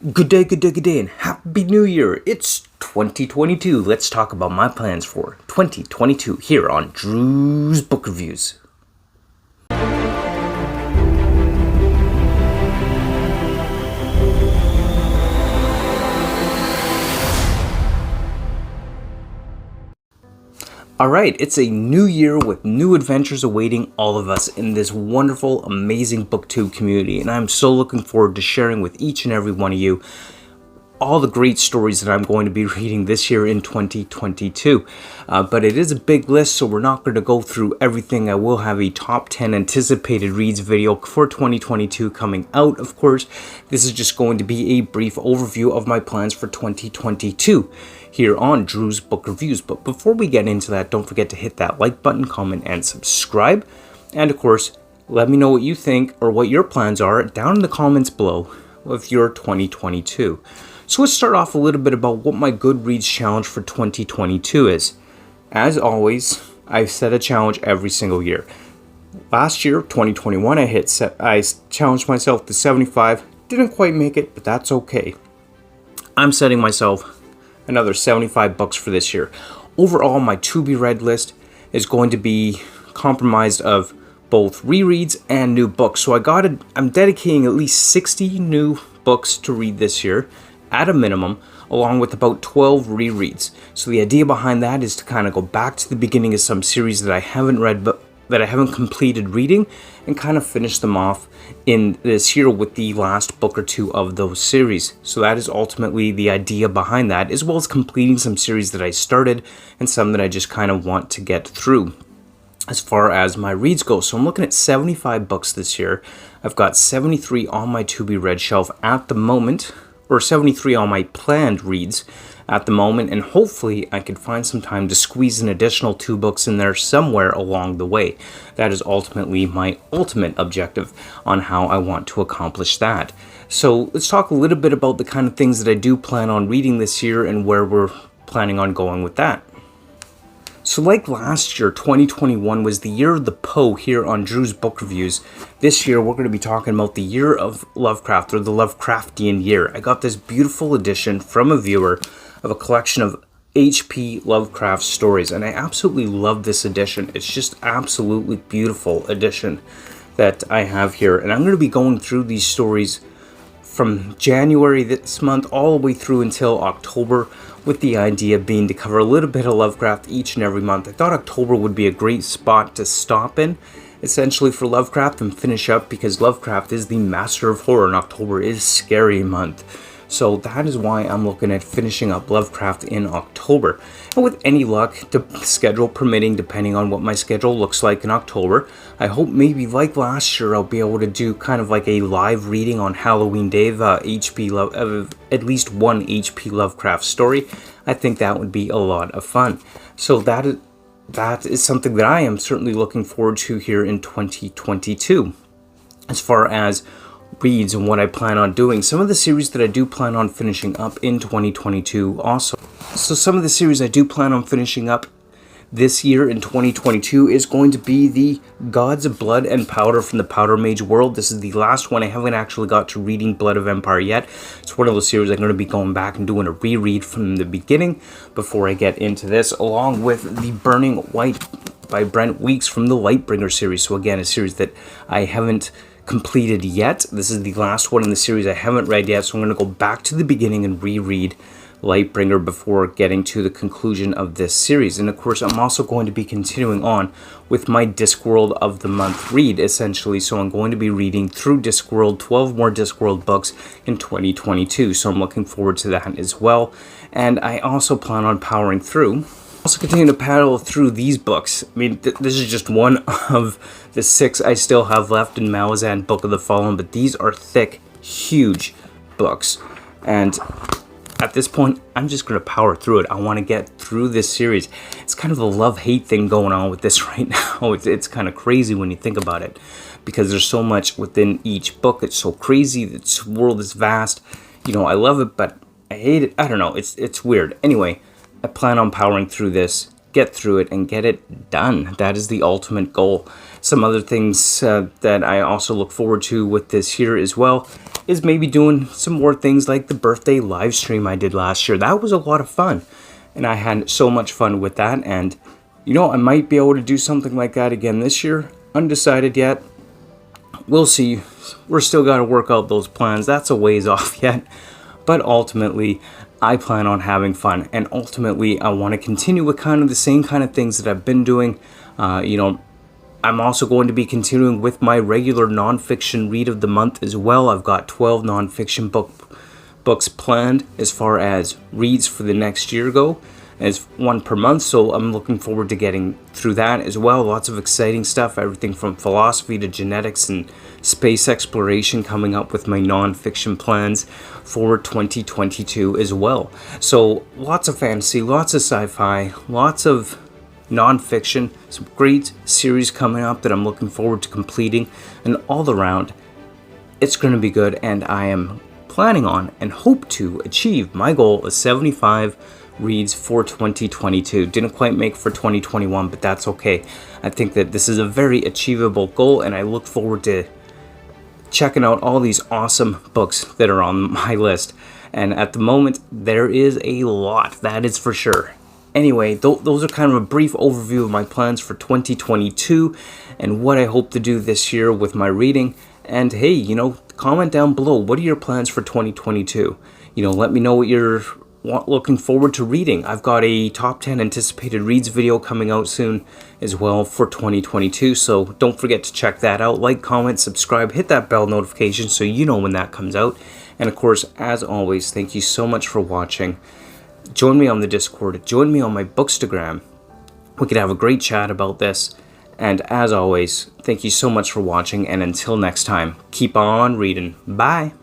Good day, good day, good day, and Happy New Year! It's 2022. Let's talk about my plans for 2022 here on Drew's Book Reviews. Alright, it's a new year with new adventures awaiting all of us in this wonderful, amazing BookTube community, and I'm so looking forward to sharing with each and every one of you all the great stories that I'm going to be reading this year in 2022. But it is a big list, so we're not going to go through everything. I will have a top 10 anticipated reads video for 2022 coming out, of course. This is just going to be a brief overview of my plans for 2022 here on Drew's Book Reviews. But before we get into that, don't forget to hit that like button, comment, and subscribe. And of course, let me know what you think or what your plans are down in the comments below of your 2022. So let's start off a little bit about what my Goodreads challenge for 2022 is. As always, I've set a challenge every single year. Last year, 2021, I challenged myself to 75. Didn't quite make it, but that's okay. I'm setting myself another 75 books for this year. Overall, my to-be-read list is going to be comprised of both rereads and new books. So I'm dedicating at least 60 new books to read this year, at a minimum, along with about 12 rereads. So the idea behind that is to kind of go back to the beginning of some series that I haven't read, but that I haven't completed reading, and kind of finish them off in this year with the last book or two of those series. So that is ultimately the idea behind that, as well as completing some series that I started and some that I just kind of want to get through as far as my reads go. So I'm looking at 75 books this year. I've got 73 on my to-be-read shelf at the moment, or 73 on my planned reads at the moment, and hopefully I could find some time to squeeze an additional 2 books in there somewhere along the way. That is ultimately my ultimate objective on how I want to accomplish that. So let's talk a little bit about the kind of things that I do plan on reading this year and where we're planning on going with that. So like last year, 2021 was the year of the Poe here on Drew's Book Reviews. This year, we're going to be talking about the year of Lovecraft, or the Lovecraftian Year. I got this beautiful edition from a viewer of a collection of H.P. Lovecraft stories, and I absolutely love this edition. It's just absolutely beautiful edition that I have here, and I'm going to be going through these stories from January this month all the way through until October, with the idea being to cover a little bit of Lovecraft each and every month. I thought October would be a great spot to stop in, essentially, for Lovecraft and finish up, because Lovecraft is the master of horror and October is scary month. So that is why I'm looking at finishing up Lovecraft in October. And with any luck, schedule permitting, depending on what my schedule looks like in October, I hope maybe like last year I'll be able to do kind of like a live reading on Halloween Day of at least one H.P. Lovecraft story. I think that would be a lot of fun. So that is something that I am certainly looking forward to here in 2022. As far as reads and what I plan on doing, some of the series that I do plan on finishing up in 2022 also. So some of the series I do plan on finishing up this year in 2022 is going to be the Gods of Blood and Powder from the Powder Mage world. This is the last one. I haven't actually got to reading Blood of Empire yet. It's one of those series I'm going to be going back and doing a reread from the beginning before I get into this, along with the Burning White by Brent Weeks from the Lightbringer series. So again, a series that I haven't completed yet. This is the last one in the series I haven't read yet, so I'm going to go back to the beginning and reread Lightbringer before getting to the conclusion of this series. And of course, I'm also going to be continuing on with my Discworld of the Month read, essentially. So I'm going to be reading through Discworld, 12 more Discworld books in 2022. So I'm looking forward to that as well. And I also plan on powering through. Also continue to paddle through these books. I mean, this is just one of the 6 I still have left in Malazan Book of the Fallen, but these are thick, huge books. And at this point, I'm just going to power through it. I want to get through this series. It's kind of a love-hate thing going on with this right now. It's kind of crazy when you think about it, because there's so much within each book. It's so crazy. This world is vast. You know, I love it, but I hate it. I don't know. It's weird. Anyway, I plan on powering through this get through it and get it done. That is the ultimate goal. Some other things that I also look forward to with this year as well is maybe doing some more things like the birthday live stream I did last year. That was a lot of fun, and I had so much fun with that. And I might be able to do something like that again this year. Undecided yet. We'll see. We're still got to work out those plans. That's a ways off yet. But ultimately, I plan on having fun. And ultimately, I want to continue with kind of the same kind of things that I've been doing. I'm also going to be continuing with my regular nonfiction read of the month as well. I've got 12 nonfiction books planned as far as reads for the next year go, as one per month. So I'm looking forward to getting through that as well. Lots of exciting stuff, everything from philosophy to genetics and space exploration coming up with my nonfiction plans for 2022 as well. So lots of fantasy, lots of sci-fi, lots of nonfiction, some great series coming up that I'm looking forward to completing, and all around it's going to be good. And I am planning on and hope to achieve my goal of 75 reads for 2022. Didn't quite make for 2021, but that's okay. I think that this is a very achievable goal, and I look forward to checking out all these awesome books that are on my list. And at the moment, there is a lot, that is for sure. Anyway, those are kind of a brief overview of my plans for 2022 and what I hope to do this year with my reading. And hey, comment down below, what are your plans for 2022? Let me know what you're looking forward to reading. I've got a top 10 anticipated reads video coming out soon as well for 2022, so don't forget to check that out. Like, comment, subscribe, hit that bell notification so you know when that comes out. And of course, as always, thank you so much for watching. Join me on the Discord, join me on my Bookstagram. We could have a great chat about this. And as always, thank you so much for watching, and until next time, keep on reading. Bye!